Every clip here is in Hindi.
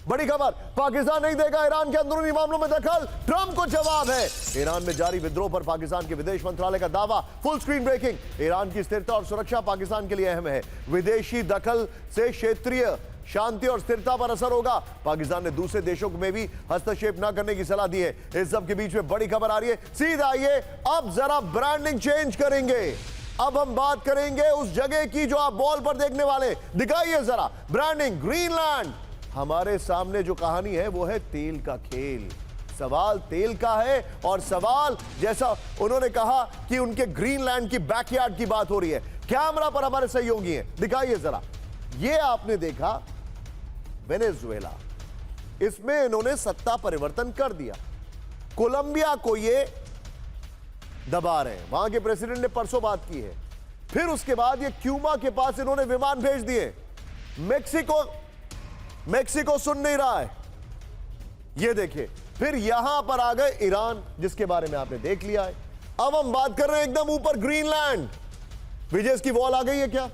बड़ी खबर, पाकिस्तान नहीं देगा ईरान के अंदरूनी मामलों में दखल, ट्रंप को जवाब है। ईरान में जारी विद्रोह पर पाकिस्तान के विदेश मंत्रालय का दावा, फुल स्क्रीन ब्रेकिंग। ईरान की स्थिरता और सुरक्षा पाकिस्तान के लिए अहम है, विदेशी दखल से क्षेत्रीय शांति और स्थिरता पर असर होगा। पाकिस्तान ने दूसरे देशों में भी हस्तक्षेप न करने की सलाह दी है। इस सब के बीच में बड़ी खबर आ रही है, सीधा आइए अब जरा ब्रांडिंग चेंज करेंगे। अब हम बात करेंगे उस जगह की जो आप वॉल पर देखने वाले, दिखाइए जरा ब्रांडिंग, ग्रीनलैंड। हमारे सामने जो कहानी है वो है तेल का खेल। सवाल तेल का है और सवाल, जैसा उन्होंने कहा कि उनके ग्रीनलैंड की बैकयार्ड की बात हो रही है। कैमरा पर हमारे सहयोगी हैं, दिखाइए जरा। ये आपने देखा वेनेजुएला, इसमें इन्होंने सत्ता परिवर्तन कर दिया। कोलंबिया को ये दबा रहे हैं, वहां के प्रेसिडेंट ने परसों बात की है। फिर उसके बाद ये क्यूबा के पास इन्होंने विमान भेज दिए। मेक्सिको सुन नहीं रहा है, ये देखिए। फिर यहां पर आ गए ईरान, जिसके बारे में आपने देख लिया है। अब हम बात कर रहे हैं एकदम ऊपर ग्रीनलैंड। विजय की वॉल आ गई है क्या?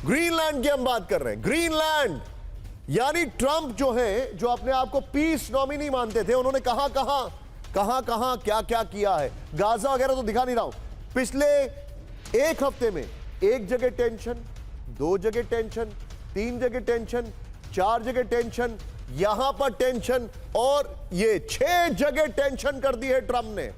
ग्रीनलैंड की हम बात कर रहे हैं। ग्रीनलैंड यानी ट्रंप जो है, जो अपने आप को पीस नॉमिनी मानते थे, उन्होंने कहां कहां क्या क्या किया है। गाजा वगैरह तो दिखा नहीं रहा हूं। पिछले एक हफ्ते में एक जगह टेंशन, दो जगह टेंशन, तीन जगह टेंशन, चार जगह टेंशन, यहां पर टेंशन, और ये 6 जगह टेंशन कर दी है ट्रंप ने।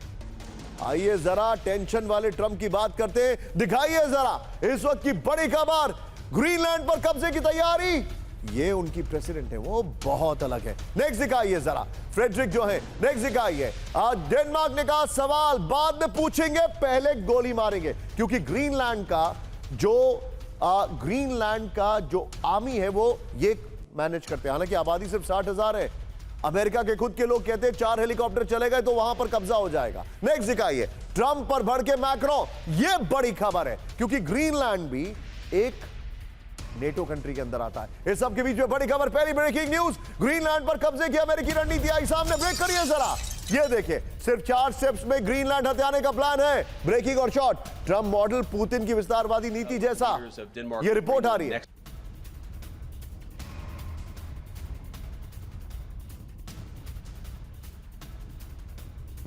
आइए जरा टेंशन वाले ट्रंप की बात करते हैं, दिखाइए जरा इस वक्त की बड़ी खबर। ग्रीनलैंड पर कब्जे की तैयारी, ये उनकी प्रेसिडेंट है, वो बहुत अलग है। नेक्स्ट दिखाइए जरा, फ्रेडरिक जो है, नेक्स्ट दिखाइए। आज डेनमार्क ने कहा सवाल बाद में पूछेंगे, पहले गोली मारेंगे, क्योंकि ग्रीनलैंड का जो आर्मी है वो ये मैनेज करते हैं। हालांकि आबादी सिर्फ 60,000 है। अमेरिका के खुद के लोग कहते हैं 4 हेलीकॉप्टर चले गए तो वहां पर कब्जा हो जाएगा। नेक्स्ट दिखाइए, ट्रंप पर भड़के मैक्रो, ये बड़ी खबर है, क्योंकि ग्रीनलैंड भी एक नेटो कंट्री के अंदर आता है। इस सब के बीच में बड़ी खबर, पहली ब्रेकिंग न्यूज, ग्रीनलैंड पर कब्जे की अमेरिकी रणनीति आई सामने। ब्रेक करिए जरा, ये देखिए, सिर्फ 4 स्टेप्स में ग्रीनलैंड हथियाने का प्लान है। ब्रेकिंग और शॉट, ट्रंप मॉडल पुतिन की विस्तारवादी नीति जैसा, ये रिपोर्ट आ रही है।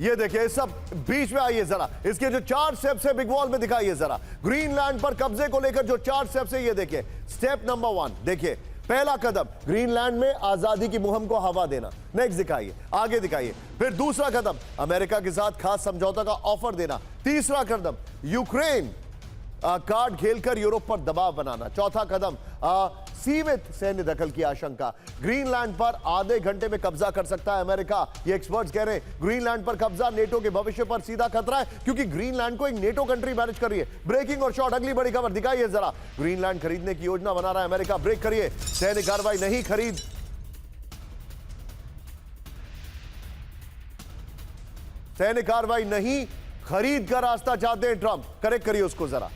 ये देखिए, सब बीच में आइए जरा, इसके जो 4 स्टेप्स है बिग वॉल में दिखाइए जरा। ग्रीनलैंड पर कब्जे को लेकर जो 4 स्टेप्स है, ये देखिए। स्टेप नंबर 1 देखिए, पहला कदम ग्रीनलैंड में आजादी की मुहिम को हवा देना। नेक्स्ट दिखाइए, आगे दिखाइए। फिर दूसरा कदम अमेरिका के साथ खास समझौता का ऑफर देना। तीसरा कदम यूक्रेन कार्ड खेलकर यूरोप पर दबाव बनाना। चौथा कदम सीमित सैन्य दखल की आशंका। ग्रीनलैंड पर आधे घंटे में कब्जा कर सकता है अमेरिका, ये एक्सपर्ट्स कह रहे हैं। ग्रीनलैंड पर कब्जा नेटो के भविष्य पर सीधा खतरा है, क्योंकि ग्रीनलैंड को एक नेटो कंट्री मैनेज कर रही है। ब्रेकिंग और शॉट, अगली बड़ी खबर दिखाइए जरा। ग्रीनलैंड खरीदने की योजना बना रहा है अमेरिका, ब्रेक करिए। सैन्य कार्रवाई नहीं, सैन्य कार्रवाई नहीं, खरीद का रास्ता चाहते हैं ट्रंप। करेक्ट करिए उसको जरा,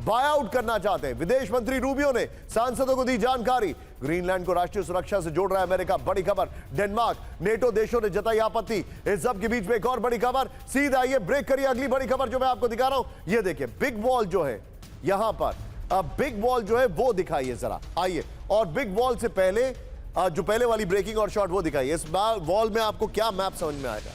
बाय आउट करना चाहते हैं। विदेश मंत्री रूबियो ने सांसदों को दी जानकारी। ग्रीनलैंड को राष्ट्रीय सुरक्षा से जोड़ रहा है अमेरिका, बड़ी खबर। डेनमार्क, नेटो देशों ने जताई आपत्ति। इस सब के बीच में एक और बड़ी खबर, सीधा आइए, ब्रेक करिए। अगली बड़ी खबर जो मैं आपको दिखा रहा हूं, ये देखिए, बिग वॉल जो है यहां पर, बिग वॉल जो है वो दिखाइए जरा, आइए। और बिग वॉल से पहले जो पहले वाली ब्रेकिंग और शॉट वो दिखाइए। इस वॉल में आपको क्या मैप समझ में आएगा?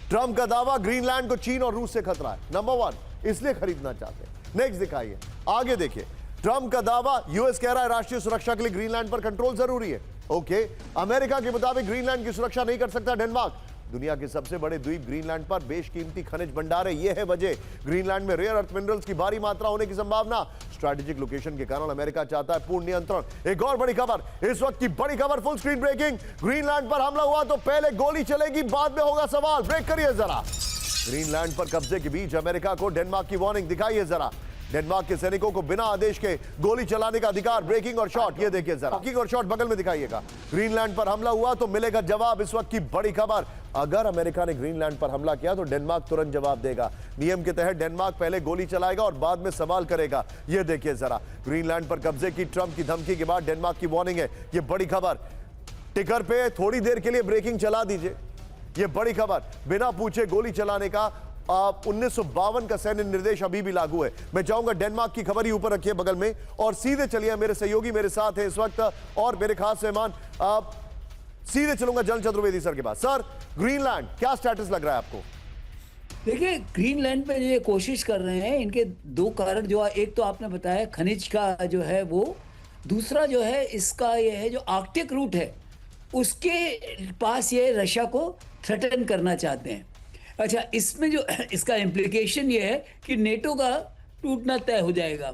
ट्रंप का दावा, ग्रीनलैंड को चीन और रूस से खतरा है, नंबर 1, इसलिए खरीदना चाहते हैं। नेक्स्ट दिखाइए, आगे देखिए। ट्रंप का दावा, यूएस कह रहा है राष्ट्रीय सुरक्षा के लिए ग्रीनलैंड पर कंट्रोल जरूरी है। ओके, अमेरिका के मुताबिक ग्रीनलैंड की सुरक्षा नहीं कर सकता डेनमार्क। दुनिया के सबसे बड़े द्वीप ग्रीनलैंड पर बेशकीमती खनिज भंडार है, यह है वजह। ग्रीनलैंड में रेयर अर्थ मिनरल्स की भारी मात्रा होने की संभावना। स्ट्रैटेजिक लोकेशन के कारण अमेरिका चाहता है पूर्ण नियंत्रण। एक और बड़ी खबर, इस वक्त की बड़ी खबर, फुल स्क्रीन ब्रेकिंग। ग्रीनलैंड पर हमला हुआ तो पहले गोली चलेगी, बाद में होगा सवाल। ब्रेक करिए जरा। ग्रीनलैंड पर कब्जे के बीच अमेरिका को डेनमार्क की वार्निंग, दिखाइए जरा। डेनमार्क के सैनिकों को बिना आदेश के गोली चलाने का अधिकार। ब्रेकिंग और शॉट, ये देखिए जरा, ब्रेकिंग और शॉट बगल में दिखाइएगा। ग्रीनलैंड पर हमला हुआ तो मिलेगा जवाब, इस वक्त की बड़ी खबर। अगर अमेरिका ने ग्रीनलैंड पर हमला किया तो डेनमार्क तुरंत जवाब देगा। नियम के तहत डेनमार्क पहले गोली चलाएगा और बाद में सवाल करेगा। ये देखिए जरा, ग्रीनलैंड पर कब्जे की ट्रंप की धमकी के बाद डेनमार्क की वार्निंग है। ये बड़ी खबर, टिकर पे थोड़ी देर के लिए ब्रेकिंग चला दीजिए। ये बड़ी खबर, बिना पूछे गोली चलाने का 1952 का सैन्य निर्देश अभी भी लागू है। मैं चाहूंगा डेनमार्क की खबर ही ऊपर रखिए बगल में और सीधे चलिए, मेरे सहयोगी मेरे साथ हैं इस वक्त और मेरे खास मेहमान। सीधे चलूंगा जल चतुर्वेदी सर के पास। सर, ग्रीनलैंड क्या स्टेटस लग रहा है आपको? देखिए, ग्रीनलैंड पे ये कोशिश कर रहे हैं, इनके दो कारण जो एक तो आपने बताया खनिज का जो है वो, दूसरा जो है इसका ये है जो आर्कटिक रूट है उसके पास ये रशिया को थ्रेटन करना चाहते हैं। अच्छा, इसमें जो इसका इम्प्लीकेशन ये है कि नेटो का टूटना तय हो जाएगा।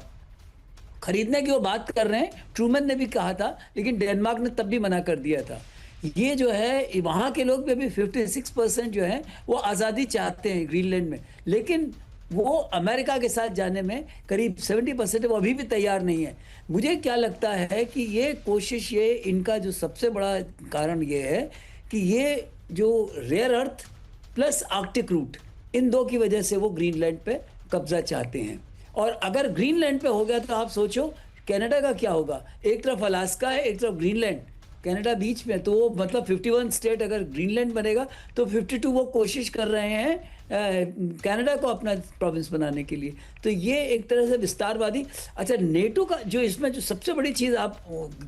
खरीदने की वो बात कर रहे हैं, ट्रूमन ने भी कहा था, लेकिन डेनमार्क ने तब भी मना कर दिया था। ये जो है वहाँ के लोग भी अभी 56% जो है वो आज़ादी चाहते हैं ग्रीनलैंड में, लेकिन वो अमेरिका के साथ जाने में करीब 70% है, वो अभी भी तैयार नहीं है। मुझे क्या लगता है कि ये कोशिश, ये इनका जो सबसे बड़ा कारण ये है कि ये जो rare earth plus arctic route, इन दो की वजह से वो ग्रीनलैंड पे कब्जा चाहते हैं। और अगर ग्रीनलैंड पे हो गया तो आप सोचो कनाडा का क्या होगा। एक तरफ अलास्का है, एक तरफ ग्रीनलैंड, कनाडा बीच में, तो वो मतलब 51 स्टेट अगर ग्रीनलैंड बनेगा तो 52 वो कोशिश कर रहे हैं कनाडा को अपना प्रोविंस बनाने के लिए। तो ये एक तरह से विस्तारवादी। अच्छा, नेटो का जो इसमें जो सबसे बड़ी चीज़, आप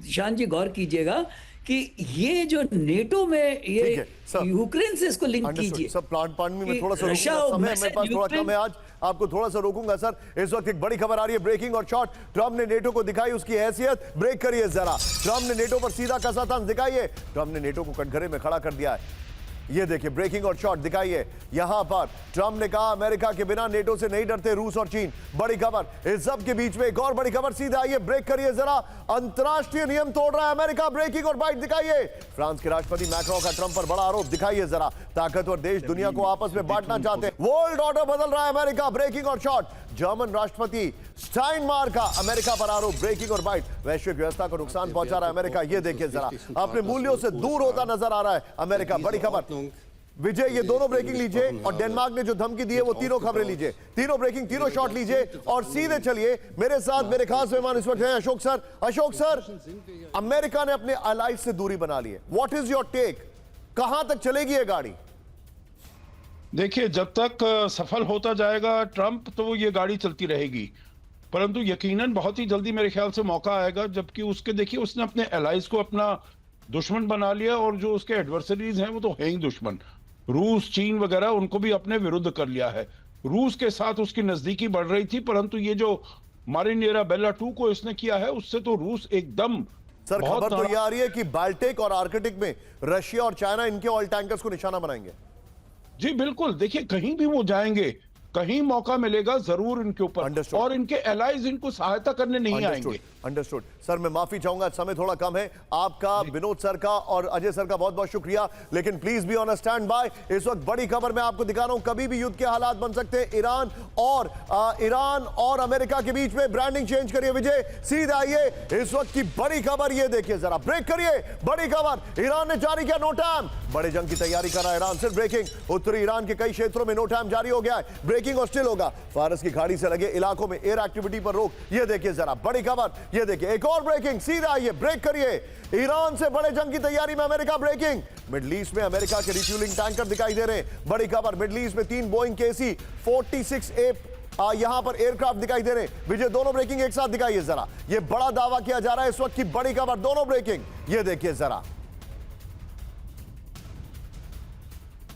ईशान जी गौर कीजिएगा कि ये जो नेटो में ये यूक्रेन से इसको लिंक कीजिए। सब प्लान में थोड़ा सा समय मेरे पास थोड़ा कम है, आज आपको थोड़ा सा रोकूंगा सर। इस वक्त एक बड़ी खबर आ रही है, ब्रेकिंग और शॉट। ट्रंप ने नेटो को दिखाई उसकी हैसियत, ब्रेक करिए जरा। ट्रंप ने नेटो पर सीधा कसा तंज दिखाइए। ट्रंप ने नेटो को कटघरे में खड़ा कर दिया है। ये देखिए ब्रेकिंग और शॉट दिखाइए। यहां पर ट्रंप ने कहा अमेरिका के बिना नेटो से नहीं डरते रूस और चीन। बड़ी खबर। इस सब के बीच में एक और बड़ी खबर, सीधा आइए, ब्रेक करिए जरा। अंतरराष्ट्रीय नियम तोड़ रहा है अमेरिका, ब्रेकिंग और बाइट दिखाइए। फ्रांस के राष्ट्रपति मैक्रों का ट्रंप पर बड़ा आरोप, दिखाइए जरा। ताकतवर देश दुनिया को आपस में बांटना चाहते हैं, वर्ल्ड ऑर्डर बदल रहा है अमेरिका, ब्रेकिंग और शॉट। जर्मन राष्ट्रपति स्टाइनमायर का अमेरिका पर आरोप, ब्रेकिंग और बाइट। वैश्विक व्यवस्था को नुकसान पहुंचा रहा है अमेरिका, ये देखिए जरा। अपने मूल्यों से दूर होता नजर आ रहा है अमेरिका। बड़ी खबर विजय, ये दोनों ब्रेकिंग लीजिए और डेनमार्क ने जो धमकी दी है वो तीनों खबरें लीजिए, तीनों ब्रेकिंग, तीनों शॉट लीजिए और सीधे चलिए। मेरे साथ मेरे खास मेहमान इस वक्त हैं Ashok sir. Ashok sir, America ने अपने अलाइज से दूरी बना ली है, व्हाट इज योर टेक? कहां तक चलेगी ये गाड़ी? देखिए, जब तक सफल होता जाएगा ट्रंप तो ये गाड़ी चलती रहेगी, परंतु यकीनन बहुत ही जल्दी मेरे ख्याल से मौका आएगा जबकि उसके, देखिए, उसने अपने एलाइज को अपना दुश्मन बना लिया और जो उसके एडवर्सरीज हैं वो तो है ही दुश्मन। रूस, चीन वगैरह, उनको भी अपने विरुद्ध कर लिया है। रूस के साथ उसकी नजदीकी बढ़ रही थी, परंतु ये जो मारिनेरा बेला 2 को इसने किया है उससे तो रूस एकदम। सर, खबर तो ये आ रही है कि बाल्टिक और आर्कटिक में रशिया और चाइना इनके ऑयल टैंकर्स को निशाना बनाएंगे। जी बिल्कुल, देखिए कहीं भी वो जाएंगे, कहीं मौका मिलेगा जरूर इनके ऊपर, और इनके एलाइज इनको सहायता करने नहीं आएंगे। अंडरस्टूड। सर, मैं माफी चाहूंगा, समय थोड़ा कम है। आपका, विनोद सर का और अजय सर का बहुत बहुत शुक्रिया, लेकिन please be on a stand by. इस वक्त बड़ी खबर मैं आपको दिखा रहा हूं, कभी भी युद्ध के हालात बन सकते हैं। ईरान और अमेरिका के बीच में। ब्रांडिंग चेंज करिए विजय, सीधे आइए। इस वक्त की बड़ी खबर ये देखिए जरा, ब्रेक करिए। बड़ी खबर, ईरान ने जारी किया नो टाइम, बड़े जंग की तैयारी कर रहा है ईरान। सिर्फ ब्रेकिंग, उत्तरी ईरान के कई क्षेत्रों में नो टाइम जारी हो गया है। ब्रेकिंग और स्टिल होगा। फारस की खाड़ी से लगे इलाकों में एयर एक्टिविटी पर रोक, ये देखिए जरा। बड़ी खबर, ये देखिए एक और ब्रेकिंग, सीधा आइए, ब्रेक करिए। ईरान से बड़े जंग की तैयारी में अमेरिका, ब्रेकिंग। मिडिल ईस्ट में अमेरिका के रिफ्यूलिंग टैंकर दिखाई दे रहे हैं। बड़ी खबर, मिडिल ईस्ट में 3 बोइंग KC-46A यहां पर एयरक्राफ्ट दिखाई दे रहे हैं। विजय, दोनों ब्रेकिंग एक साथ दिखाइए जरा। यह बड़ा दावा किया जा रहा है इस वक्त की बड़ी खबर, दोनों ब्रेकिंग, ये देखिए जरा।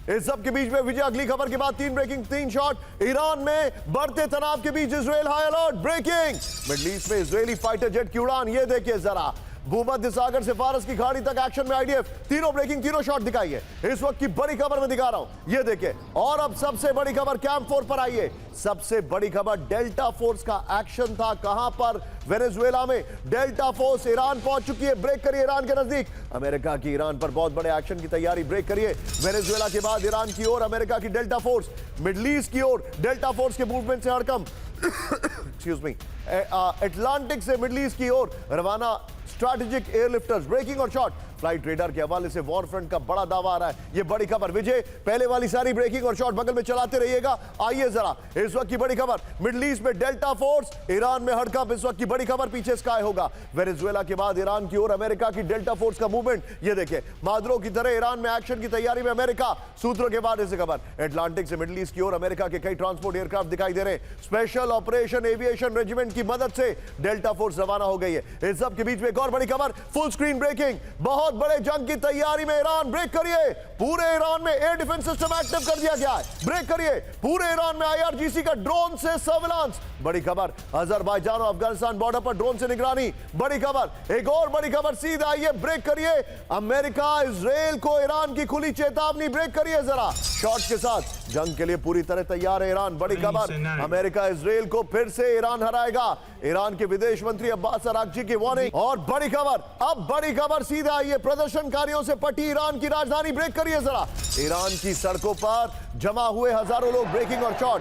इस सब के बीच में विजय, अगली खबर के बाद 3 ब्रेकिंग, 3 शॉट। ईरान में बढ़ते तनाव के बीच Israel high alert, breaking. Middle east में इजरायली फाइटर जेट की उड़ान, ये देखिए जरा। भूमध्य सागर से फारस की खाड़ी तक एक्शन में IDF, तीनों ब्रेकिंग, तीनों शॉट दिखाइए। इस वक्त की बड़ी खबर मैं दिखा रहा हूं, ये देखिए। और अब सबसे बड़ी खबर कैंप 4 पर आइए। सबसे बड़ी खबर, डेल्टा फोर्स का एक्शन था कहां पर? वेनेजुएला में। डेल्टा फोर्स ईरान पहुंच चुकी है, ब्रेक करिए ईरान के नजदीक। अमेरिका की ईरान पर बहुत बड़े एक्शन की तैयारी, ब्रेक करिए। वेनेजुएला के बाद ईरान की ओर अमेरिका की डेल्टा फोर्स, मिडिल ईस्ट की ओर डेल्टा फोर्स के मूवमेंट से हड़कंप एक्सक्यूज मी, अटलांटिक से मिडिल ईस्ट की ओर रवाना स्ट्रैटेजिक एयरलिफ्टर्स, ब्रेकिंग और शॉट। फ्लाइट रेडार के हवाले से वॉर फ्रंट का बड़ा दावा आ रहा है। ये बड़ी खबर विजय, पहले वाली सारी ब्रेकिंग और शॉट बगल में चलाते रहिएगा। आइए जरा इस वक्त की बड़ी खबर, मिडिल ईस्ट में डेल्टा फोर्स, ईरान में हड़कंप। इस वक्त की बड़ी खबर, पीछे स्काई होगा। वेनेजुएला के बाद ईरान की ओर अमेरिका की डेल्टा फोर्स का मूवमेंट। ये देखिए मादरो की तरह ईरान में एक्शन की तैयारी में अमेरिका। सूत्रों के बाद इसे खबर, अटलांटिक से मिडिल ईस्ट की ओर अमेरिका के कई ट्रांसपोर्ट एयरक्राफ्ट दिखाई दे रहे हैं। स्पेशल ऑपरेशन एविएशन रेजिमेंट की मदद से डेल्टा फोर्स रवाना हो गई है। इस सब के बीच में एक और बड़ी खबर, फुल स्क्रीन ब्रेकिंग, बहुत बड़े जंग की तैयारी में ईरान। ब्रेक करिए, पूरे ईरान में एयर डिफेंस सिस्टम एक्टिव कर दिया गया है। ब्रेक करिए, पूरे ईरान में IRGC का ड्रोन से सर्विलांस। बड़ी खबर, अजरबैजान और अफगानिस्तान बॉर्डर पर ड्रोन से निगरानी। बड़ी खबर, एक और बड़ी खबर सीधा आइए, ब्रेक करिए, अमेरिका इजराइल को ईरान की खुली चेतावनी। ब्रेक करिए जरा शॉट के साथ, जंग के लिए पूरी तरह तैयार है ईरान। बड़ी खबर, अमेरिका इजराइल को फिर से ईरान हराएगा, ईरान के विदेश मंत्री अब्बास अरागची की वार्निंग। और बड़ी खबर, अब बड़ी खबर सीधा आइए, प्रदर्शनकारियों से पटी ईरान की राजधानी। ब्रेक करिए जरा, ईरान की सड़कों पर जमा हुए हजारों लोग। ब्रेकिंग और शॉट,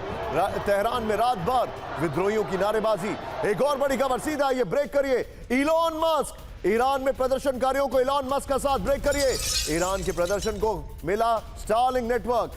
तेहरान में रात भर विद्रोहियों की नारेबाजी। एक और बड़ी खबर सीधा आइए, ब्रेक करिए, इलॉन मस्क, ईरान में प्रदर्शनकारियों को इलॉन मस्क का साथ। ब्रेक करिए, ईरान के प्रदर्शन को मिला स्टारलिंक नेटवर्क।